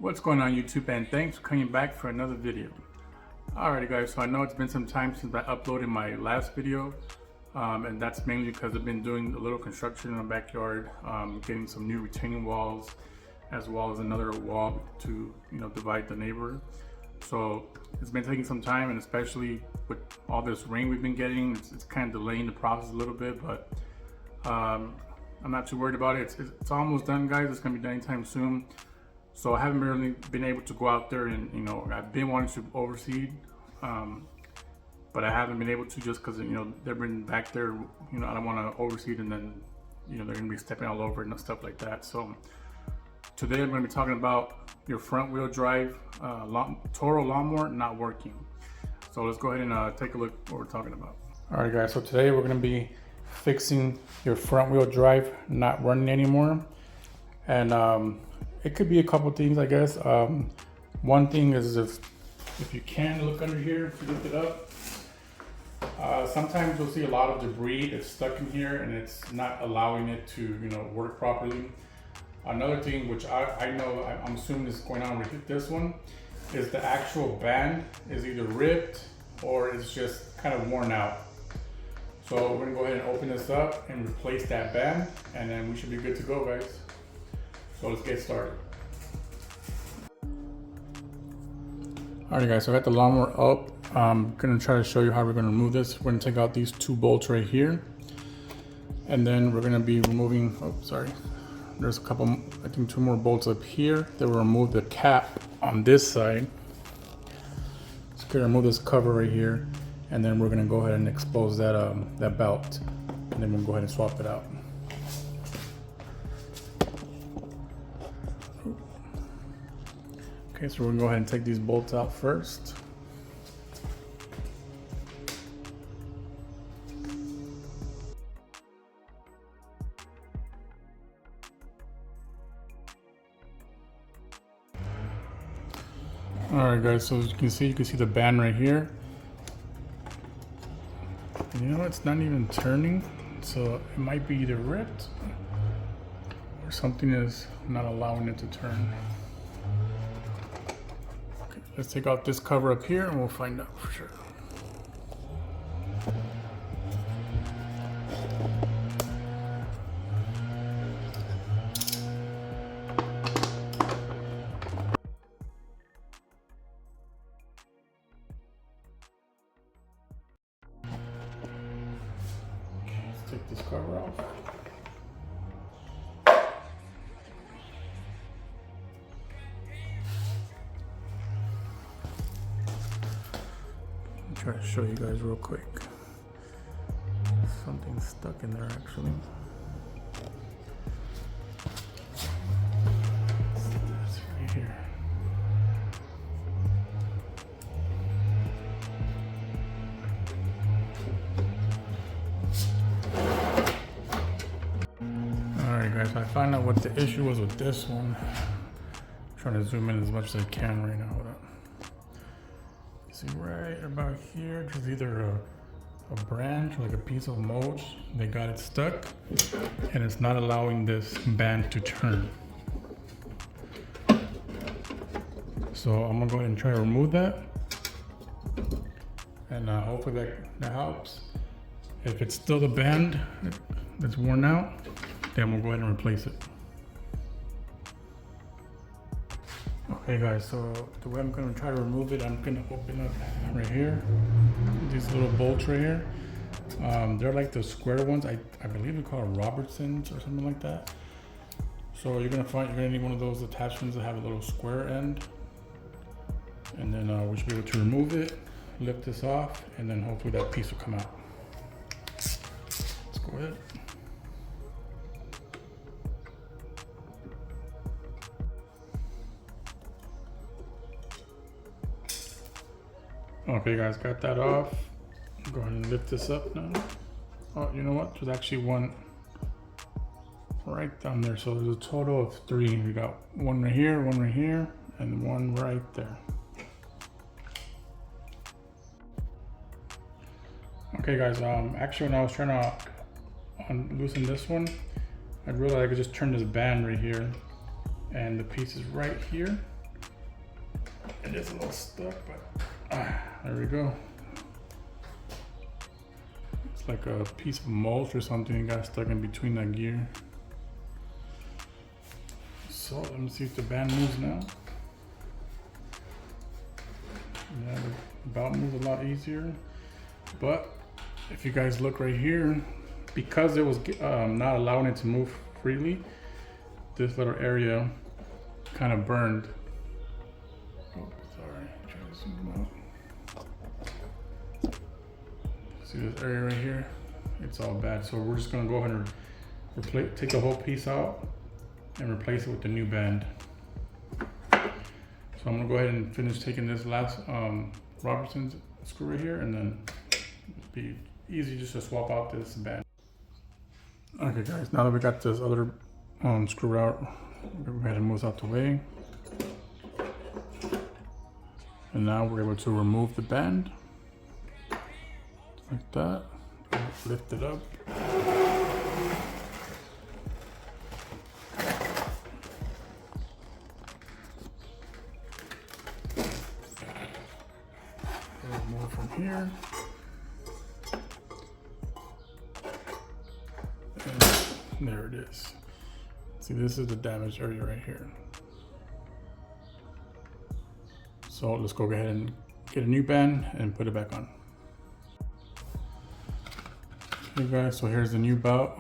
What's going on YouTube, and thanks for coming back for another video. Alrighty guys, so I know it's been some time since I uploaded my last video, and that's mainly because I've been doing a little construction in my backyard, getting some new retaining walls as well as another wall to divide the neighbor. So it's been taking some time, and especially with all this rain we've been getting, it's kind of delaying the process a little bit, but I'm not too worried about it. It's almost done, guys. It's gonna be done anytime soon. So I haven't really been able to go out there and, I've been wanting to overseed, but I haven't been able to just because, they've been back there, I don't want to overseed and then, they're going to be stepping all over it and stuff like that. So today I'm going to be talking about your front wheel drive Toro lawnmower not working. So let's go ahead and take a look at what we're talking about. All right, guys, so today we're going to be fixing your front wheel drive not running anymore. And it could be a couple things, I guess. One thing is if you can look under here, if you lift it up, sometimes you'll see a lot of debris that's stuck in here and it's not allowing it to work properly. Another thing, which I know, I'm assuming is going on with this one, is the actual band is either ripped or it's just kind of worn out. So we're gonna go ahead and open this up and replace that band, and then we should be good to go, guys. So let's get started. Alright guys, so I got the lawnmower up. I'm gonna try to show you how we're gonna remove this. We're gonna take out these two bolts right here. And then we're gonna be removing, there's a couple, I think 2 more bolts up here. Then we'll remove the cap on this side. So we're gonna remove this cover right here. And then we're gonna go ahead and expose that belt. And then we'll go ahead and swap it out. Okay, so we're gonna go ahead and take these bolts out first. All right, guys, so as you can see the band right here. And it's not even turning, so it might be either ripped or something is not allowing it to turn. Let's take out this cover up here and we'll find out for sure. Okay, let's take this cover off. Try to show you guys real quick. Something's stuck in there actually. It's right here. Alright guys, I found out what the issue was with this one. I'm trying to zoom in as much as I can right now. Hold on. See right about here, there's either a branch, like a piece of mulch, they got it stuck, and it's not allowing this band to turn. So I'm gonna go ahead and try to remove that, and hopefully that helps. If it's still the band that's worn out, then we'll go ahead and replace it. Okay guys, so the way I'm going to try to remove it, I'm going to open up right here, these little bolts right here. They're like the square ones. I believe they're called Robertsons or something like that. So you're going to need one of those attachments that have a little square end. And then we should be able to remove it, lift this off, and then hopefully that piece will come out. Let's go ahead. Okay guys, got that off. Go ahead and lift this up now. Oh, you know what? There's actually one right down there. So there's a total of 3. We got one right here, and one right there. Okay guys, actually when I was trying to loosen this one, I realized I could just turn this band right here, and the piece is right here. It is a little stuck, but there we go. It's like a piece of mulch or something got stuck in between that gear. So let me see if the band moves now. Yeah, the belt moves a lot easier. But if you guys look right here, because it was not allowing it to move freely, this little area kind of burned. Oh, sorry, trying to zoom out. See this area right here? It's all bad. So we're just gonna go ahead and take the whole piece out and replace it with the new band. So I'm gonna go ahead and finish taking this last Robertson's screw right here, and then it'll be easy just to swap out this band. Okay guys, now that we got this other screw out, we're going to move out the way. And now we're able to remove the band. Like that. Lift it up. Remove from here. And there it is. See, this is the damaged area right here. So let's go ahead and get a new band and put it back on. Okay guys, so here's the new belt.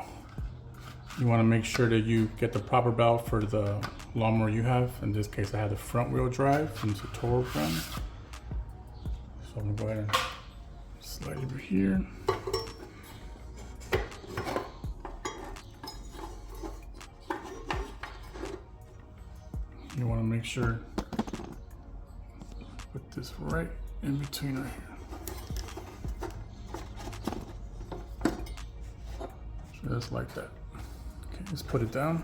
You want to make sure that you get the proper belt for the lawnmower you have. In this case, I have the front wheel drive from the Toro brand. So I'm gonna go ahead and slide over here. You want to make sure, put this right in between right here. Just like that. Okay, let's put it down.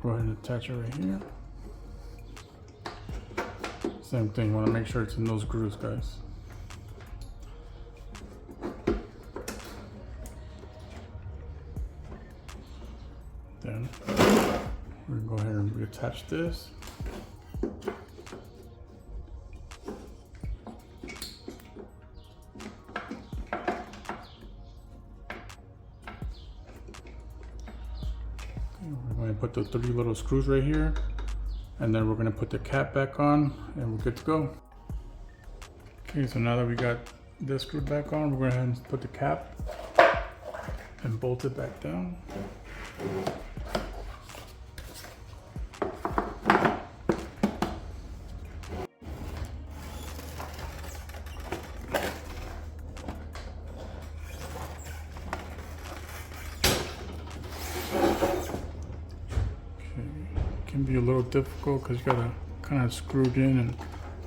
Go ahead and attach it right here. Same thing, you want to make sure it's in those grooves, guys. Then we're going to go ahead and reattach this. We're going to put the 3 little screws right here, and then we're going to put the cap back on, and we're good to go. Okay, so now that we got this screwed back on, we're going to go ahead and put the cap and bolt it back down. Can be a little difficult because you gotta kind of screw it in and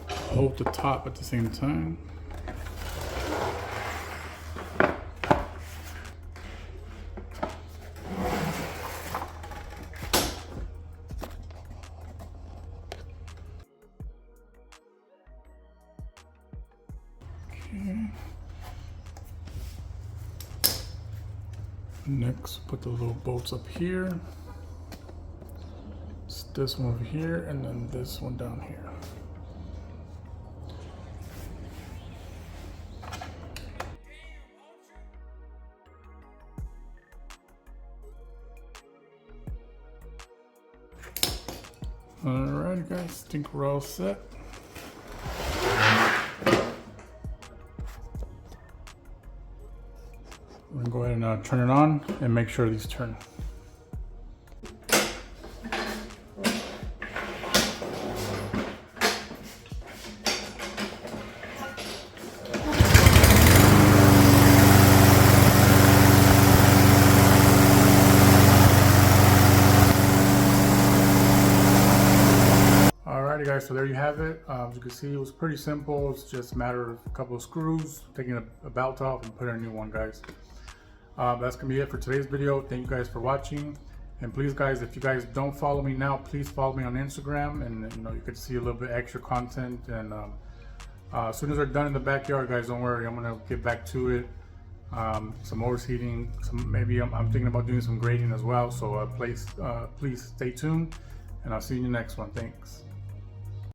hold the top at the same time. Okay. Next, put the little bolts up here. This one over here, and then this one down here. Alright guys, I think we're all set. We're gonna go ahead and turn it on and make sure these turn. Alrighty guys, so there you have it. As you can see, it was pretty simple. It's just a matter of a couple of screws, taking a belt off and putting a new one, guys. That's gonna be it for today's video. Thank you guys for watching. And please guys, if you guys don't follow me now, please follow me on Instagram, and you know, you could see a little bit extra content. And as soon as they're done in the backyard, guys, don't worry, I'm gonna get back to it. Some overseeding, maybe I'm thinking about doing some grading as well. So please stay tuned, and I'll see you in the next one. Thanks.